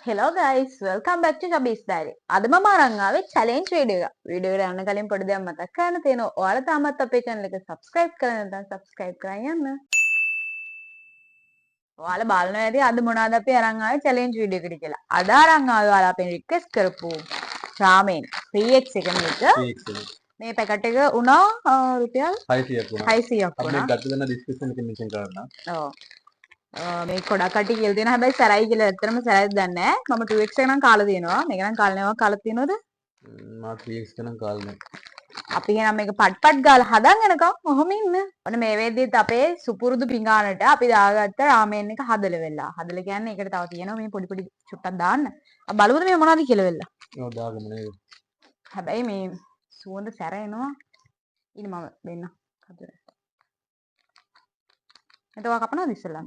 Hello guys, welcome back to Chubby's Diary. අද මම අරන් ආවේ challenge video එක. video එකට යන්න කලින් පොඩි දෙයක් මතක් කරන්න තියෙනවා. ඔයාලා තාමත් අපේ channel එක subscribe කරලා නැත්නම් subscribe කරන් යන්න. ඔයාලා බලනවා ඇති අද මොනවද අපි අරන් ආවේ challenge video එකට කියලා. අද අරන් ආවේ ඔයාලා අපෙන් request කරපු ramen 3x එක මේක. මේ පැකට් එක උනා රුපියල් 600ක් වුණා. 600ක් වුණා. අපි ගත්ත දන්න description එකේ mention කරන්න. ඔව්. මේ ගොඩක් කටි කියලා තියෙනවා. හැබැයි සැරයි කියලා ඇත්තටම සැරයිද දන්නේ නැහැ. මම 2x එක නම් කාලා තියෙනවා. මේක නම් කාලා නෑවා කාලා තියෙනවද? මම 3x එක නම් කාලා නෑ. අපි කියනවා මේක පට් ගාලා හදන් යනකම් ඔහොම ඉන්න. ඔන්න මේ වෙද්දිත් අපේ සුපුරුදු පිඟානට අපි දාගත්ත රාමෙන් එක හදලා වෙලා. හදලා කියන්නේ ඒකට තව තියෙනවා මේ පොඩි පොඩි චුට්ටක් දාන්න. අපි බලමුද මේ මොනවද කියලා වෙලා. ඔව් දාගමු නේද. හැබැයි මේ සුවඳ සැර එනවා. ඉතින් මම දෙන්න හදලා. එතකොට කපනවද ඉස්සෙල්ලා?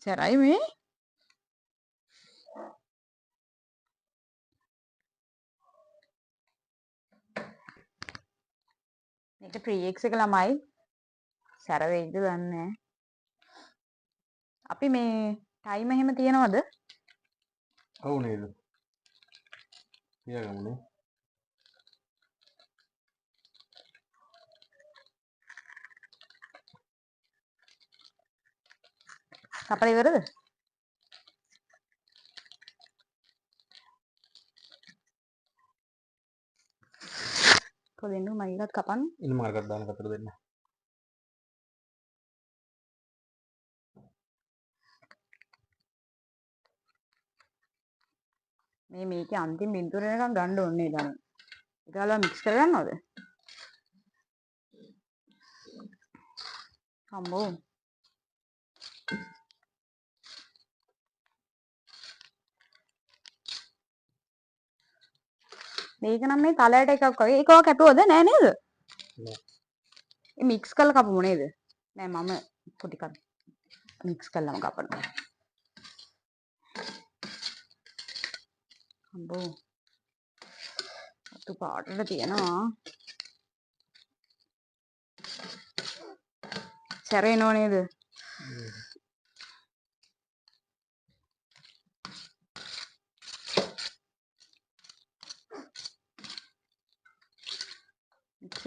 සරයි මේ මේක 3x එක ළමයි සැර වෙයිද දන්නේ නැහැ. අපි මේ ටයිම් එහෙම තියනවද? ඔව් නේද. තියාගමුනේ. කපලා ඉවරද? කොහෙන්ද මම එකත් කපන්න? ඉන්න මාර්ගයක් දාන්න කතර දෙන්න. මේකේ අන්තිම බින්දුව වෙනකන් ගන්න ඕනේ නේද? ඒකලා මික්ස් කරගන්නවද? අම්මෝ මේක නම් මේ තලයට එකක් වගේ ඒකව කැපුවද නෑ නේද? නෑ. ඒ මික්ස් කරලා කපමු නේද? නෑ මම පොඩි කප මික්ස් කරලාම කපනවා. අම්බෝ. අතු පාටට තියනවා. සැරේනෝ නේද?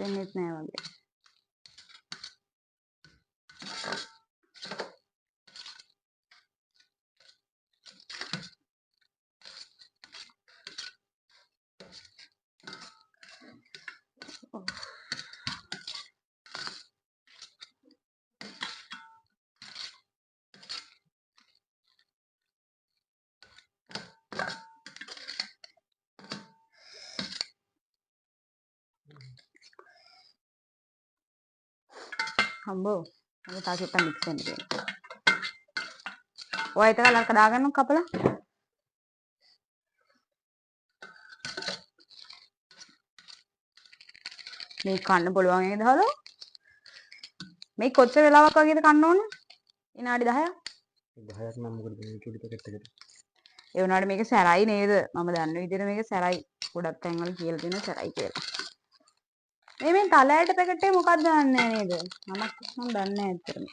මික්ස් නෑ වගේ. අම්බෝ මම තාම චුට්ටක් මික්ස් වෙන්න දෙන්න. ඔය ඒක ලක දාගන්න කපලා. මේ කන්න පුළුවන් නේද හලෝ? මේ කොච්චර වෙලාවක් වගේද කන්න ඕන? විනාඩි 10ක්. 10ක් නම් මොකද මේ චුටි පැකට් එකට. ඒ වුණාට මේක සැරයි නේද? මම දන්න විදිහට මේක සැරයි. ගොඩක් තැන්වල කියලා තියෙනවා සැරයි කියලා. මේ තලයට පැකට් එක මොකක්ද දන්නේ නේද? මම දන්නේ නැහැ ඇත්තටම.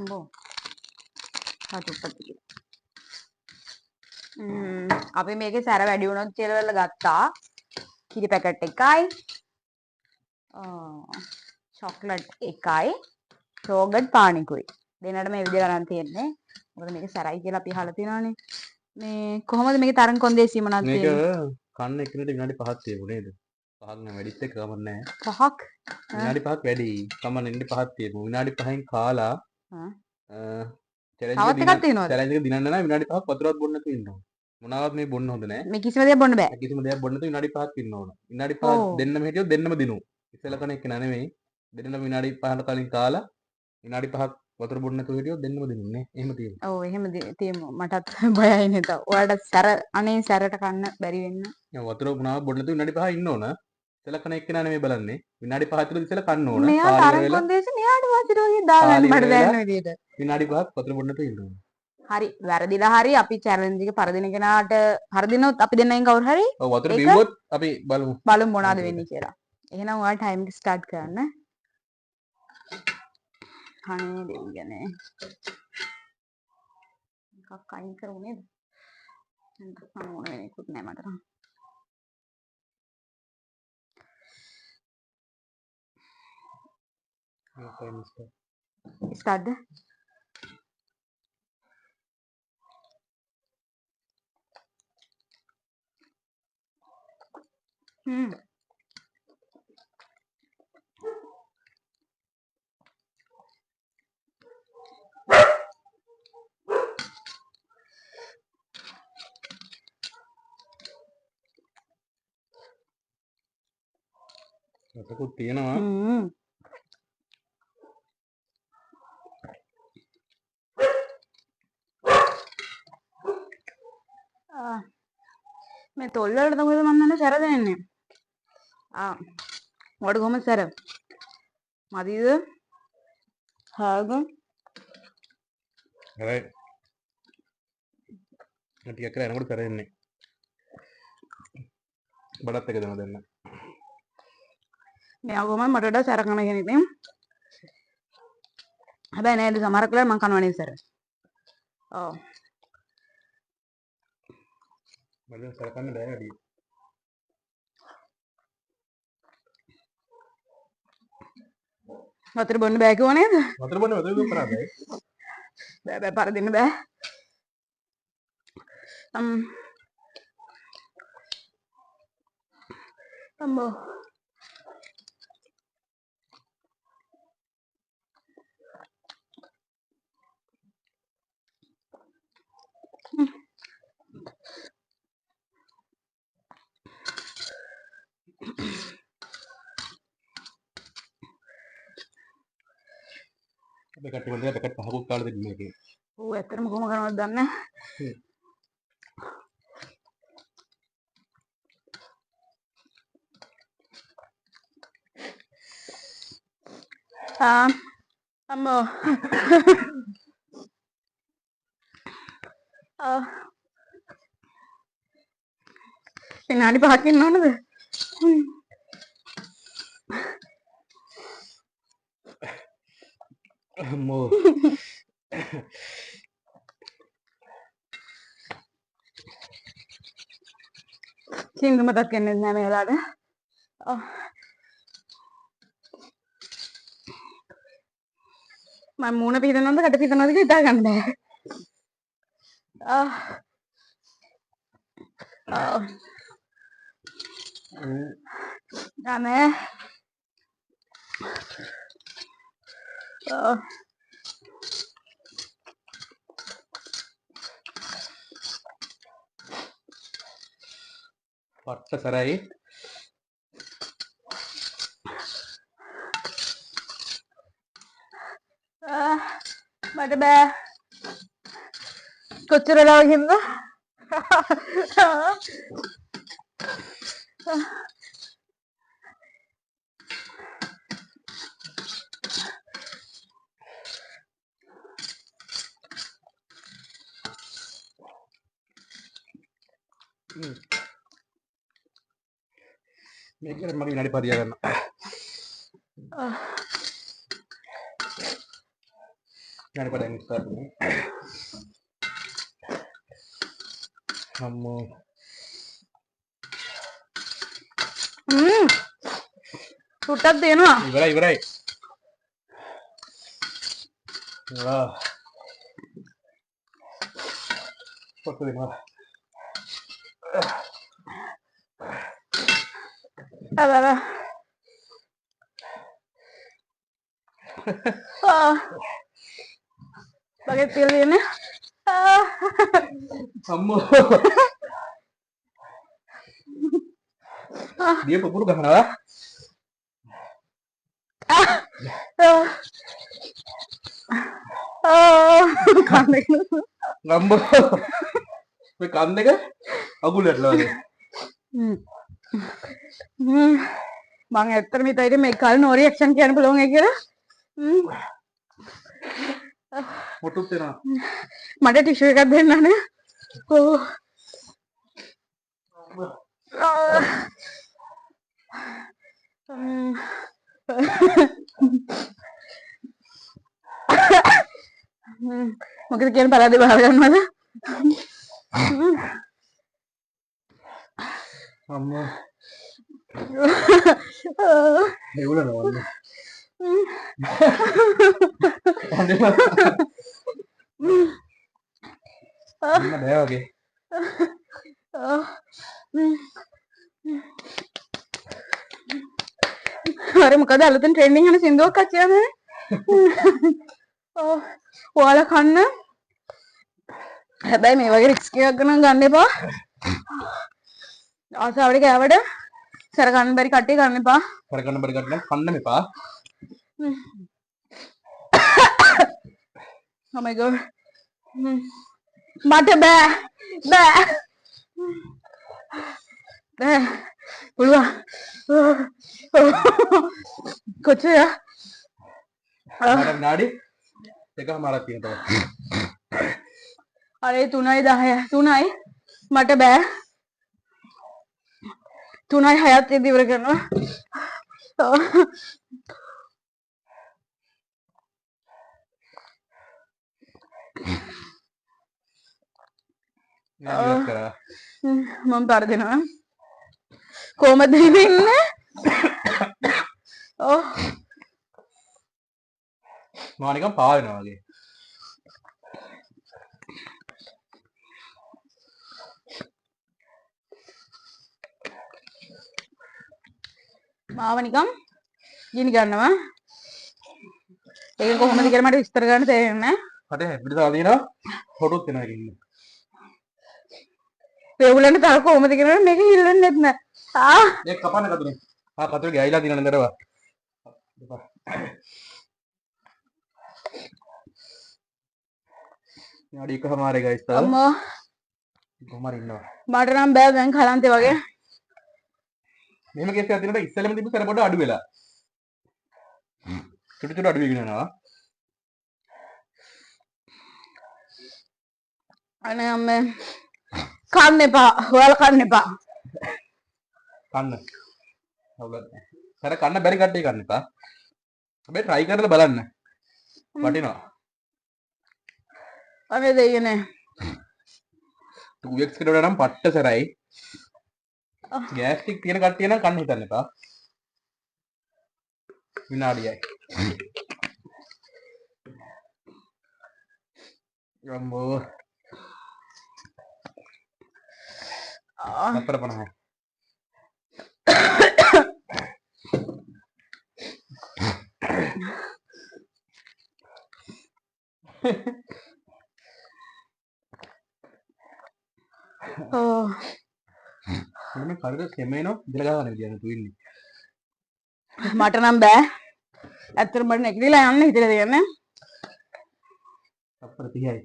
අම්බෝ. හතුප්පති. අපි මේකේ සැර වැඩි වුණොත් කියලා වෙලා ගත්තා. කිරි පැකට් එකයි. චොක්ලට් එකයි. යෝගට් පානිකුයි. දෙන්නට මේ විදිහට ගන්න තියෙන්නේ. මොකද මේක සැරයි කියලා අපි අහලා තියෙනවානේ. මේ කොහොමද මේකේ තරම් කොන්දේසි මොනවද තියෙන්නේ? මේක කන්න එකිනෙට විනාඩි 5ක් තියමු නේද? 5ක් නම් වැඩිත් එක්ක කමක් නැහැ. 5ක්? විනාඩි 5ක් වැඩි. කමක් විනාඩි 5ක් තියමු. විනාඩි 5න් කාලා චැලෙන්ජ් එක දිනන්න. චැලෙන්ජ් එක දිනන්න නම් විනාඩි 5ක් වතුරක් බොන්න නැතුව ඉන්න ඕන. මොනවත් මේ බොන්න හොඳ නැහැ. මේ කිසිම දෙයක් බොන්න බෑ. කිසිම දෙයක් බොන්න නැතුව විනාඩි 5ක් ඉන්න ඕන. විනාඩි 5 දෙන්නම හිටියොත් දෙන්නම දිනු. ඉස්සෙල්ලා කන එක නෙමෙයි. දෙන්නම විනාඩි 5කට කලින් කාලා විනාඩි 5ක් වතුර බොන්න නැතුව හිටියොත් දෙන්නම දිනුනේ. එහෙම තියෙනවා. ඔව් එහෙම තියෙමු. මටත් බයයි නේද. ඔයාලට සැර අනේ සැරට කන්න බැරි වෙන්න. වතුර පුනාව බොන්න නැතුව විනාඩි 5 ඉන්න ඕන. ඉතල කන එක්කෙනා නෙමෙයි බලන්නේ. විනාඩි 5 තුළ ඉතල කන්න ඕන. මෙයා තරම් කොන්දේසි මෙයාට වාසියට වගේ දාගන්න මට දැනෙන විදියට. විනාඩි 5ක් වතුර බොන්නට ඉන්න ඕන. හරි වැරදිලා හරි අපි චැලෙන්ජ් එක පරදින කෙනාට පරදිනොත් අපි දෙන්නෙන් කවුරු හරි ඔව් වතුර බිව්වොත් අපි බලමු මොනවද වෙන්නේ කියලා. එහෙනම් ඔයාලා ටයිම් එක ස්ටාර්ට් කරන්න. අනේ දෙවියනේ. එකක් අයින් කරමු නේද? නැත්නම් මොන වෙනේකුත් නෑ මට නම්. ස්ටාර්ට්. රසකුත් තියෙනවා. මේ තොල් වලට තමයි මම දන්නේ සැර දෙන්නේ. ඔයාලට කොහමද සැර? මදිද? හාග? හරි. ටිකක් කරලා එනකොට කරන්නේ. බඩත් එක දෙන්න. මෙයා කොහමද මට වඩා සැර කන කෙනෙක් නේ. හැබැයි නේද සමහරක් වෙලාවට මං කනවා නේ සැර. ඔව්. මම සැර කන්න බෑ වැඩි. වතුර බොන්න බෑ කිව්ව නේද? වතුර බොන්න කරන්නේ. බෑ පරදින්න බෑ. අම්මෝ. අපි කට්ටිය වලට පැකට් පහකුත් කාලා දෙන්න මේකේ. ඔව් ඇත්තටම කොහොම කරනවද දන්නේ නැහැ. අම්මෝ. විනාඩි 5ක් ඉන්න ඕනද? අම්මෝ. සිංදු මතක් වෙන්නේ නැහැ මේ වෙලාවට. මම මූණ පිහදනවද කට පිහදනවද කියලා හිතා ගන්න බෑ. Dame. පට්ට සරයි. මට බෑ. කොච්චර ලාගෙන්ද? මේක මගේ විනාඩි 5 ගන්න. විනාඩි 5 දැන් ස්ටාර්ට් වෙනවා. අම්මෝ. සුට්ටක් දෙනවා. ඉවරයි. පොත් දෙනවා. Ada. Pakai pil ini. Kamu. Dia pupur gak kenal? Kandeng. Ngambek. Kandeng kan? Aku lihat loh. මම ඇත්තටම හිතුවා මේ කල් නෝ රියැක්ෂන් කියන්න පුළුවන් ඒ කියලා. මොටුත් වෙනවා. මට ටිෂු එකක් දෙන්න නේ. ඕ. මොකද කියන පළාදේ බහර ගන්නවද? අම්මෝ. ඒගොල්ලෝ නෝන්නේ. අන්න බෑ වගේ. අර මොකද අලුතෙන් ට්‍රෙන්ඩින් යන සින්දුවක් අච්චියනේ. ඔයාලා කන්න. හැබැයි මේ වගේ රිස්ක් එකක් ගන්න එපා. ආසාවට කෑවට සර ගන්න බැරි කට්ටිය ගන්න එපා. කර ගන්න බැරි කට්ටිය කන්න මෙපා. Oh my god. මට බෑ. බෑ. බෑ. පුළුවන්. කොච්චර? මට විනාඩි එකමාරක් තියෙනවා. අරේ 3යි 10යි 3යි මට බෑ 3යි 6ත් ඉවර කරනවා. මම පාර දෙනවා. කොහමද ඉන්නේ? ඔව්. මම නිකන් පාවෙනවා වගේ. මාව නිකන් ගිනි ගන්නවා. ඒක කොහොමද කියලා මට විස්තර ගන්න තේරෙන්නේ නැහැ. හරි අපිට දාලා දිනවා හොටුත් වෙනවා කියන්නේ. ඒගොල්ලන්ට තර කොහොමද කියලා මේක හිල්ලන්නේ නැහැ. ඒක කපන්න කතුනේ. කතුනේ ගෑයිලා දිනන නේදරවා. යාඩි එකමාරේ ගයිස් තාම. අම්මෝ. කොහමද ඉන්නවා. මට නම් බෑ දැන් කලන්තේ වගේ. මෙහෙම කේස් එකක් දිනනකොට ඉස්සෙල්ලම තිබ්බ සැර පොඩ අඩු වෙලා. චුටි චුටි අඩු වෙගෙන යනවා. අනේ අම්මේ කන්න එපා. ඔයාලා කන්න එපා. කන්න. අවුලක් නැහැ. සැර කන්න බැරි කට්ටිය කන්න එපා. හැබැයි try කරලා බලන්න. වටිනවා. අනේ දෙයනේ. 2x එකට වඩා නම් පට්ට සැරයි. ගෑස්ටික් තියෙන කට්ටිය නම් කන්න හිතන්න එපා. විනාඩියයි. අම්මෝ. අපර 50. ඕ. මේ කඩේට කෙමේනෝ ඉඳලා ගන්න විදියට තු ඉන්නේ. මට නම් බෑ. ඇත්තටම මට නැගිටලා යන්න හිතලා තියෙන්නේ. අපර 30යි.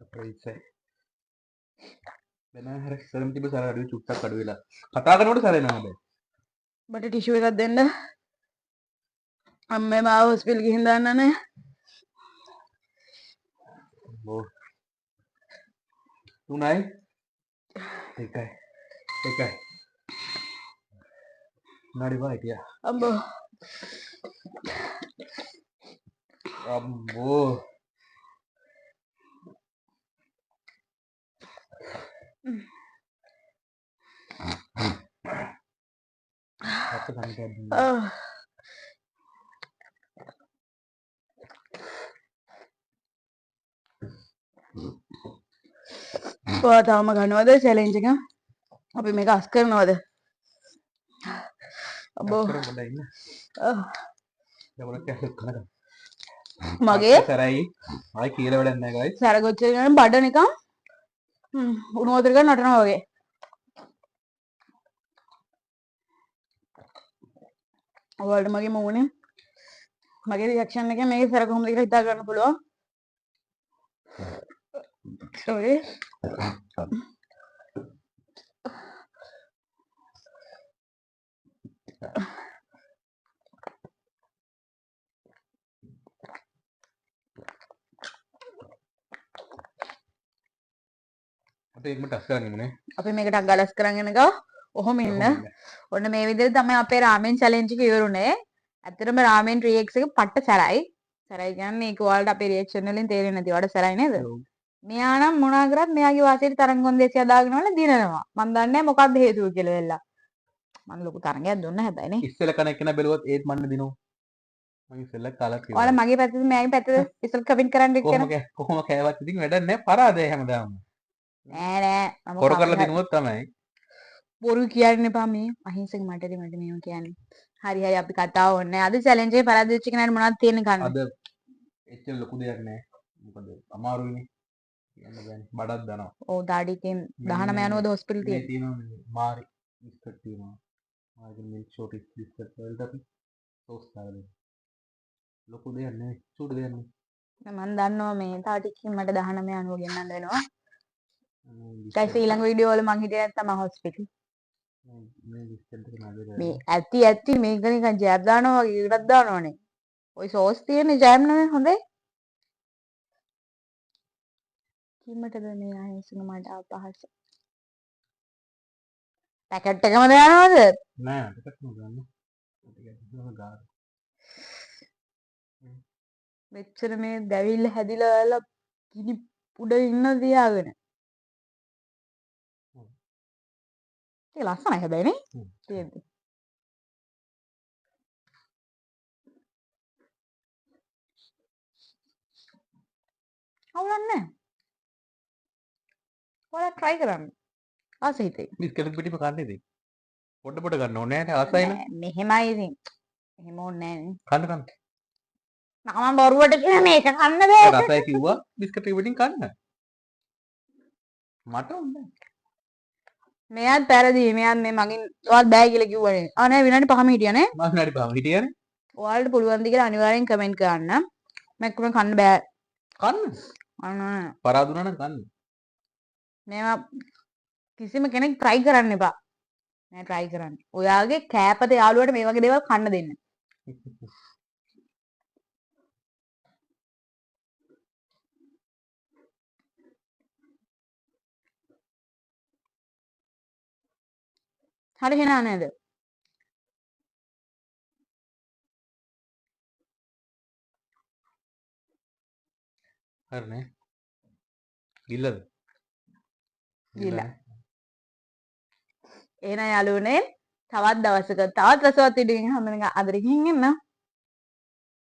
අපර 20යි. වෙන හර ඉස්සරම තිබ්බ සාර අඩුවේ චුට්ටක් අඩු වෙලා. කතා කරනකොට සැරෙනවා හැබැයි. මට ටිෂු එකක් දෙන්න. අම්මේ මාව හොස්පිටල් ගිහින් දාන්නනේ. ඕ. 3යි. 1යි. 1යි. नाड़ी भाई क्या अब अम्बो තාම ගන්නවද චැලෙන්ජ් එක? අපි මේක අස් කරනවද? අබෝ මගේ සරයි ආයි කියලා වැඩක් නැහැ guys. සරගොච්ච ගන්න බඩ නිකන් උණු වතුර ගන්න නටනවා වගේ. ඔයාලට මගේ මූණේ මගේ රියැක්ෂන් එකෙන් මේකේ සර කොහොමද කියලා හිතා ගන්න පුළුවන්. sorry. අපි එකම ටස් කරගෙන ඉන්නේ. අපි මේකට අගලස් කරන් යනකෝ ඔහොම ඉන්න. ඔන්න මේ විදිහට තමයි අපේ රාමෙන් චැලෙන්ජ් එක ඉවරුනේ. ඇත්තටම රාමෙන් 3x එක පට්ට සැරයි. සැරයි කියන්නේ ඒක ඔයාලට අපේ රියැක්ෂන් වලින් තේරෙන්නේ නැති වඩ සැරයි නේද? මෙයා නම් මොනා කරත් මෙයාගේ වාසියට තරංග කොන්දේසිය හදාගෙන වල දිනනවා. මම දන්නේ මොකක්ද හේතුව කියලා වෙලා. මම ලොකු තරංගයක් දුන්නා හැබැයි නේ. ඉස්සෙල්ලා කන එක්කන බැලුවොත් ඒත් මන්න දිනෝ. මම ඉස්සෙල්ලා කාලා කිව්වා. ඔයාලා මගේ පැත්තද මෙයාගේ පැත්තද ඉස්සෙල් කමෙන්ට් කරන්න එක්කන. කොහොම කෑවත් ඉතින් වැඩක් නැහැ පරාදයි හැමදාම. නෑ මම කොර කරලා දිනුවොත් තමයි. බොරු කියන්න එපා මේ අහිංසක මටද මට මේව කියන්නේ. හරි හරි අපි කතාව ඕනේ. අද චැලෙන්ජ් එකේ පරාදිච්ච කෙනාට මොනවද තියෙන්නේ ගන්න. අද එච්චර ලොකු දෙයක් නැහැ. මොකද අමාරුයිනේ. කියන්න බෑනේ. බඩක් දනවා. ඔව් දාඩිකෙන් 19 යනවද හොස්පිටල් මේ තියෙන්නේ. තියෙනවා මාරි බිස්කට් තියෙනවා. මාගේ මිල්ක් ෂෝටි බිස්කට් වලට අපි සෝස් දාලා දෙන්න. ලොකු දෙයක් නෙවෙයි. චූටි දෙයක් නෙවෙයි. මම දන්නවා මේ තව ටිකකින් මට 19 යනුව ගෙන්නන්න වෙනවා. ගයිස් ඊළඟ වීඩියෝ වල මං හිටියේ නැත්තම් හොස්පිටල්. මේ බිස්කට් එක නඩේ මේ ඇති මේක නිකන් ජෑබ් දානවා වගේ ඉරක් දානවනේ. ওই සෝස් තියෙන්නේ ජෑම් නෙමෙයි හොඳේ. කිමටද මේ අහිංසක මට අපහාස. පැකට් එකම දානවද? නෑ ටිකක් නුගන්න. ටිකක් දුන්න ගාන. මෙච්චර මේ දැවිල්ල හැදිලා වල කිනි උඩ ඉන්න තියාගෙන. ඒක ලස්සනයි හැබැයි නේ. තියෙන්නේ. අවුලක් නැහැ. ඔයාලා try කරන්න. ආසහිතේ. බිස්කට් පිටිම කන්නේ ඉතින්. පොඩ පොඩ ගන්න ඕනේ නෑ ආසයි නේ. මෙහෙමයි ඉතින්. එහෙම ඕනේ නැහැ නේ. කන්න කන්න. මම බොරුවට කියන මේක කන්න බෑ. රසයි කිව්වා බිස්කට් එක පිටින් කන්න. මට ඕනේ. මෙයාත් පැරදි. මෙයාත් මේ මගින් ඔයාලා බෑ කියලා කිව්වනේ. ආ නෑ විනාඩි 5ම හිටියා නේ. මම විනාඩි 5ම හිටියනේ. ඔයාලට පුළුවන් ද කියලා අනිවාර්යෙන් කමෙන්ට් කරන්න. මම කන්න බෑ. කන්න. අන්න පරාදුනා නම් කන්න. මේවා කිසිම කෙනෙක් try කරන්න එපා. නෑ try කරන්න. ඔයාගේ කෑපත යාළුවට මේ වගේ දේවල් කන්න දෙන්න. හරි හිනා නේද? හරිනේ. ගිල්ලද? ගිල්ලා. එහෙනම් යාළුවනේ තවත් දවසක තවත් රසවත් විදිහකින් හම්බෙන්න අදට ගිහින් එන්න.